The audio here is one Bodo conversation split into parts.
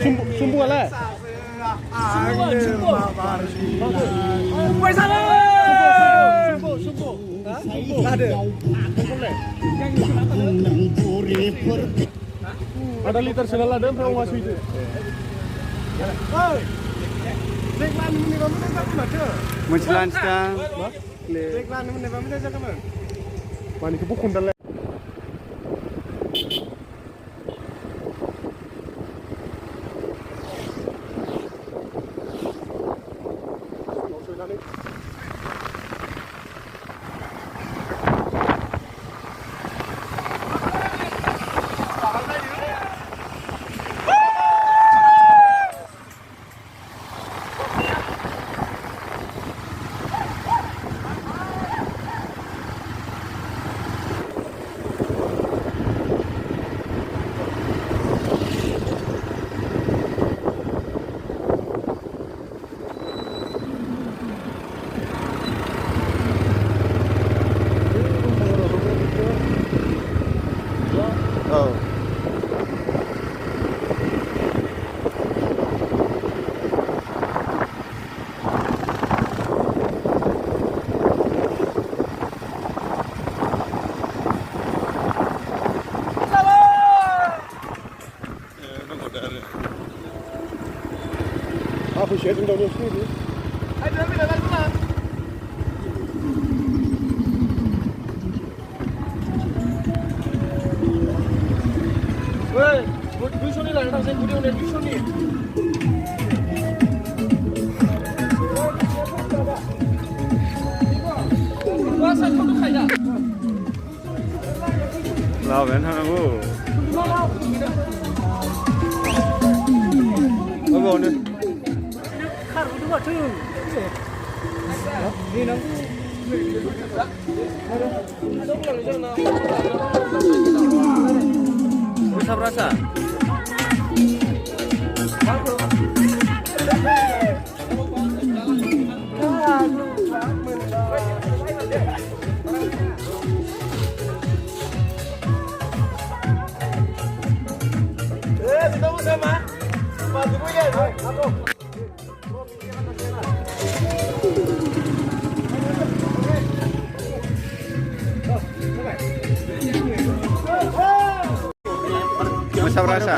Sumbu lah. Sumbu sana. Sumbu. Ada. Ada liter segala dan berapa masuk itu? Deklan ini kamu tak ada. Menjelang sekarang. Deklan ini kamu tak ada. Mana ke buku dan Aku share dengan dia sendiri. Ada lebih dalam mana? Weh, buat 200 ni lah. Nak saya kudia udah 200 ni. Kuasa kau tu kaya. Lau kan aku. Apa ni? Rasa rasa. Kita sama. Bantu gue ya. Aku. Masa rasa.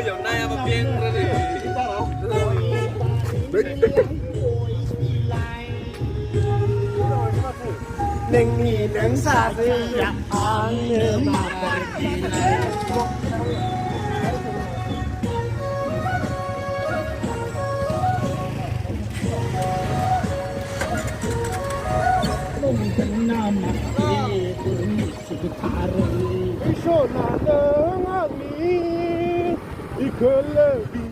Yang naya apa pieng tadi? Neng ni neng sa ya ang Isona dengan ini ikelebi.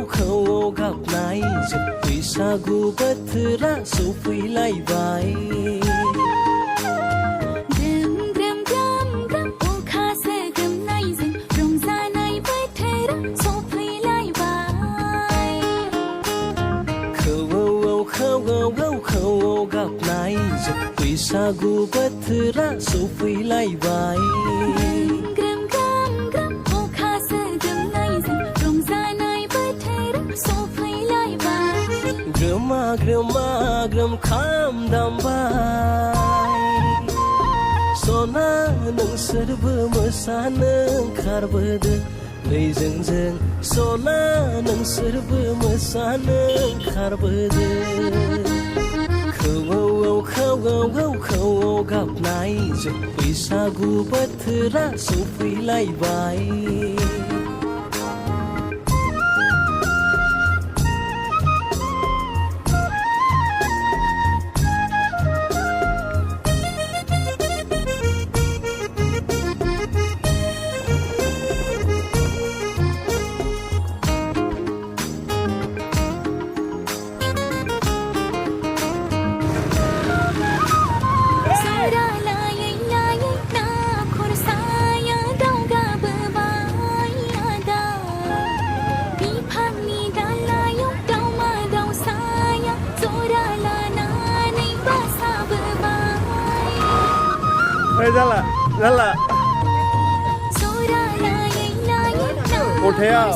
Khâu gặp lại giật tùy xa gu bất thư ra số phi lại vai Gram gram gram gram ô kha se gram này dừng rong dài này với thế ra số phi lại vai Khâu gặp lại giật tùy xa gu bất thư ra số phi lại vai Gram gram gram ô kha se gram này dừng rong dài này với thế ra số phi lại vai Gram kham dam vai Sona nang serba mesana karbede Nei jeng Sona nang serba mesana karbede Khâu gặp lại giật tùy xa gu bất thư ra số phi lại vai Phải ra là Sora lai lai Ồ thế à?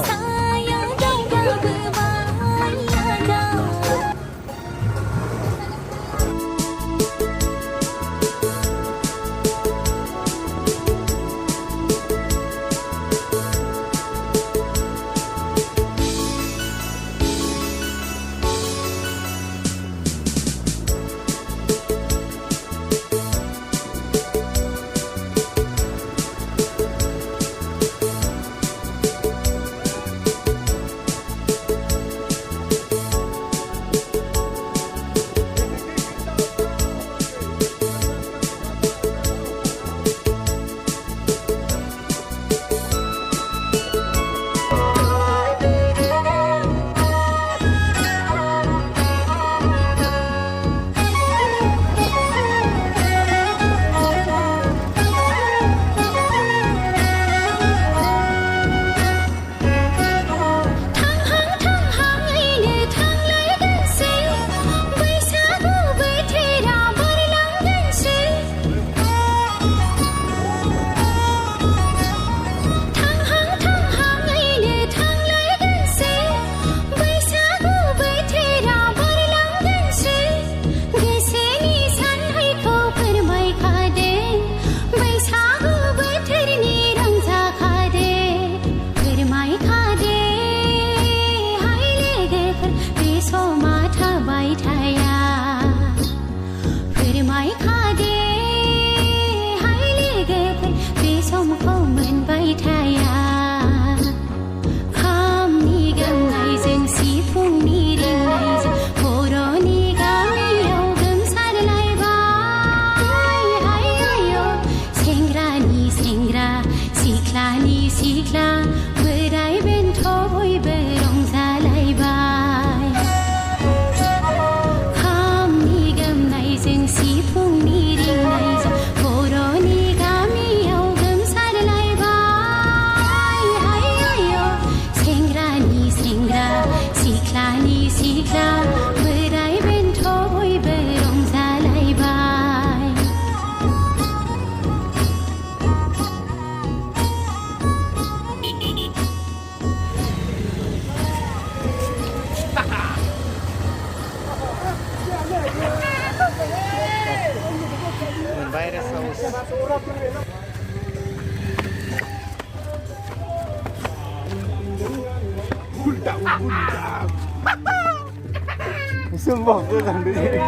Saya đâu đâu berbahaya dah. Xương bỏng tôi rằng đấy.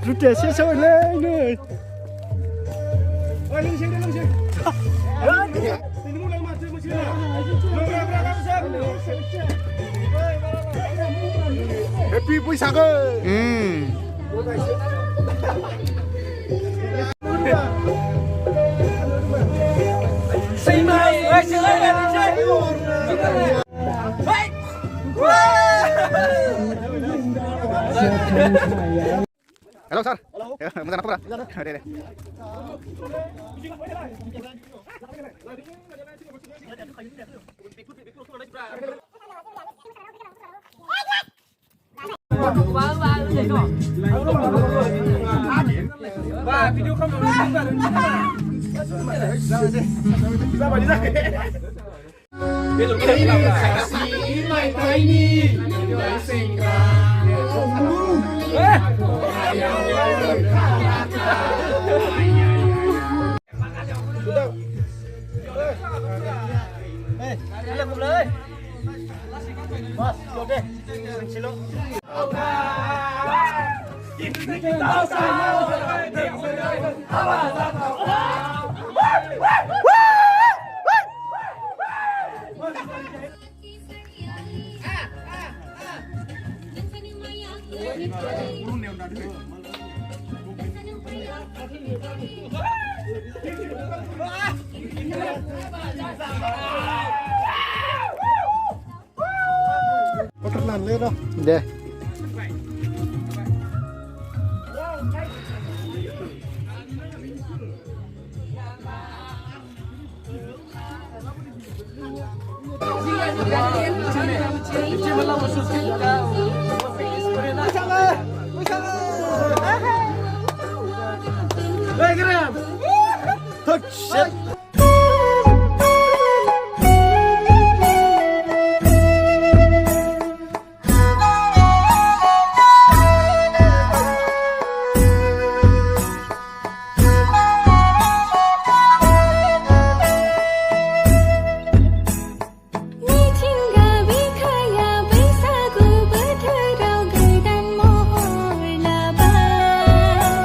Rút trẻ xe sôi lên người. Ôi lưng xe đi lưng xe. Tình huống lên mà chưa chưa. Happy buổi sáng ơi. Xin mời ơi xin ơi lên chơi. Halo Sar. Ya, bentar apa? Đây. Và video không được ra vào đi ra. Biết được cái làm là sĩ mày thấy đi. Để sinh ra. Lên cùng lên. Bos, chụp đi. Xin lỗi. Tao sai nhau. Hãy subscribe cho kênh Ghiền Mì Gõ để không bỏ lỡ Terkenal le dah. Deh. Hey, geram. Shit. मिथिंगा बिखाया बैसागु बोथोराव गोदान महर लाबाय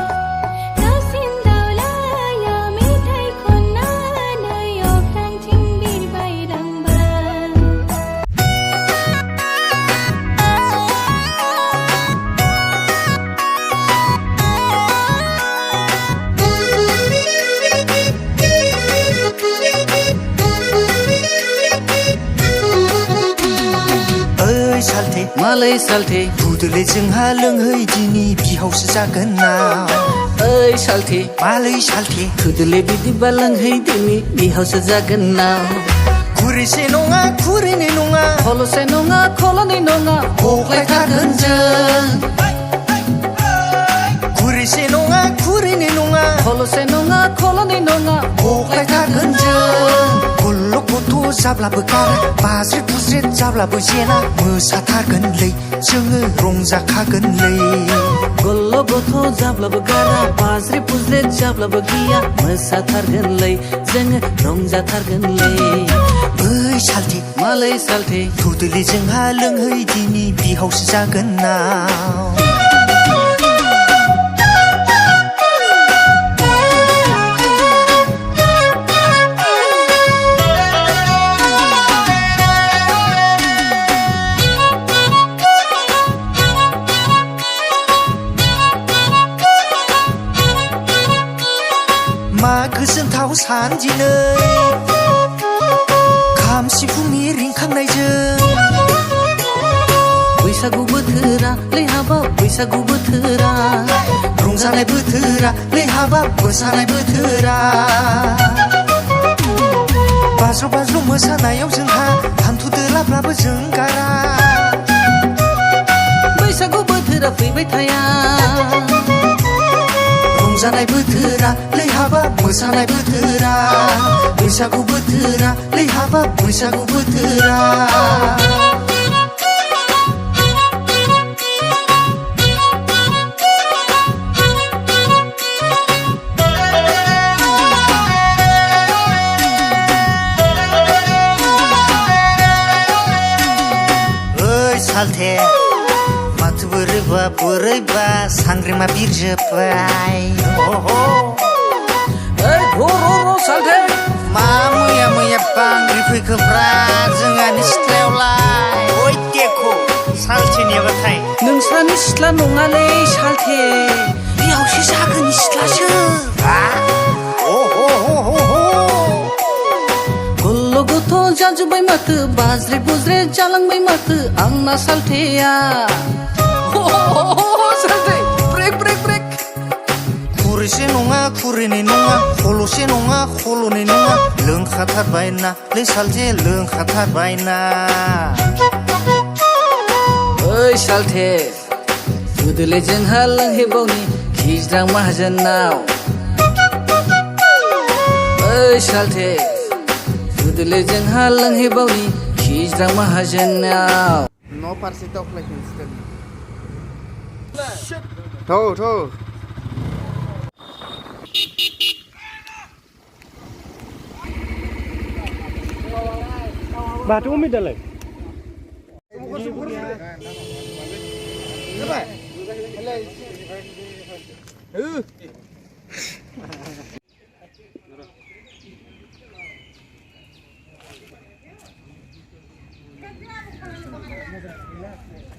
दाउसिन दाउलाया मेथाइ खननानै अख्रांथिं बिरबायलांबाय ओइ सालथे मालाय सालथे बुदोले जोंहा लोंहै दिनि बिहावसो जागोन ना ओइ सालथे मालाय सालथे खुदोले बिदिबा लोंहै दिनि बिहावसो जागोन ना खुरैसे नङा खुरैनै नङा खलसे नङा खलनै नङा हख्लायथारगोन जों खुरैसे नङा खुरैनै नङा खलसे नङा खलनै नङा हख्लायथारगोन जों गल्ल' गथ' जाब्लाबो गारा बाज्रेद बुज्रेद जाब्लाबो जेना मोसाथारगोनलै जोङो रंजाखागोनलै गल्ल' गथ' जाब्लाबो गारा बाज्रेद बुज्रेद जाब्लाबो गिया मोसाथारगोनलै जोङो रंजाथारगोनलै ओइ सालथे मालाय सालथे थुदोले जोंहा लोंहै दिनि बिहावसो जागोन ना मा गोजोनथाव सान दिनै खाम सिफुंनि रिंखांनायजों बैसागु बोथोरा लै हाबाब बैसागु बोथोरा रंजानाय बोथोरा लै हाबाब मोसानाय बोथोरा बाज्ल' बाज्ल' मोसानायाव जोंहा हान्थु दोलाब्लाबो जों गारा बैसागु बोथोरा फैबाय थाया रंजानाय बोथोरा लै हाबाब मोसानाय बोथोरा बैसागु बोथोरा लै हाबाब बैसागु बोथोरा ओइ सालथे माथो बोरैबा सांग्रिमा बिरजोब्बाय ओइ र' सालथे मा मैया बांग्रि फैखोब्रा जोंहानि सिथ्लायावलाय ओइ देख' सालथेनियाबाथाय नोंस्रानि सिथ्ला नङालै सालथे बेयावसो जागोननि सिथ्लासो गल्ल' गथ' जाजोब्बाय माथो बाज्रेद बुज्रेद जालांबाय माथो आंना सालथेया सालथे ब्रेक ब्रेक ब्रेक खुरैसे नङा खुरैनै नङा खल'से नङा खल'नै नङा लोंखाथारबाय ना लै सालथे लोंखाथारबाय ना ओइ सालथे गोदोले जोंहा लोंहैबावनि खिज्रां माहाजोननाव ओइ सालथे गोदोले जोंहा लोंहैबावनि खिज्रां माहाजोननाव No parsi tok lagi instead. Tuh. Batu umi dah leh. Gracias.